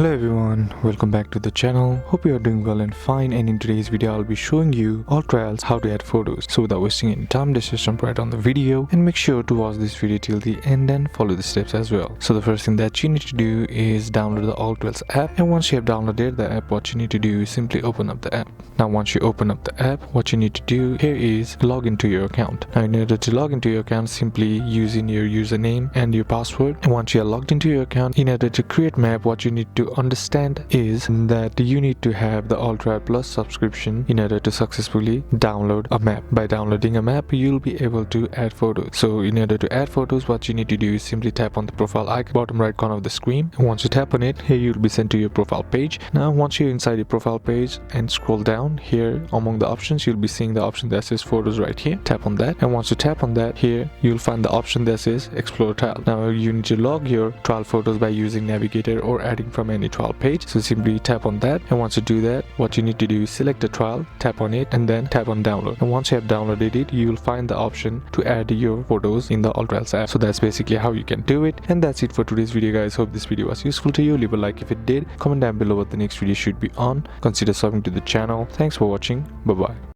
Hello everyone, welcome back to the channel. Hope you are doing well and fine, and in today's video I'll be showing you AllTrails how to add photos. So without wasting any time, let's just jump right on the video and make sure to watch this video till the end and follow the steps as well. So the first thing that you need to do is download the AllTrails app, and once you have downloaded the app, what you need to do is simply open up the app. Now once you open up the app, what you need to do here is log into your account. Now in order to log into your account, simply using your username and your password. And once you are logged into your account, in order to create map, what you need to understand is that you need to have the AllTrails Plus subscription in order to successfully download a map. By downloading a map, you'll be able to add photos. So in order to add photos, what you need to do is simply tap on the profile icon bottom right corner of the screen, and once you tap on it, here you'll be sent to your profile page. Now once you're inside your profile page and scroll down, here among the options you'll be seeing the option that says photos right here. Tap on that, and once you tap on that, here you'll find the option that says explore trial. Now you need to log your trial photos by using navigator or adding from any trial page. So simply tap on that, and once you do that, what you need to do is select the trial, tap on it, and then tap on download. And once you have downloaded it, you will find the option to add your photos in the AllTrails app. So that's basically how you can do it. And that's it for today's video, guys. Hope this video was useful to you. Leave a like if it did, comment down below what the next video should be on, consider subbing to the channel. Thanks for watching. Bye bye.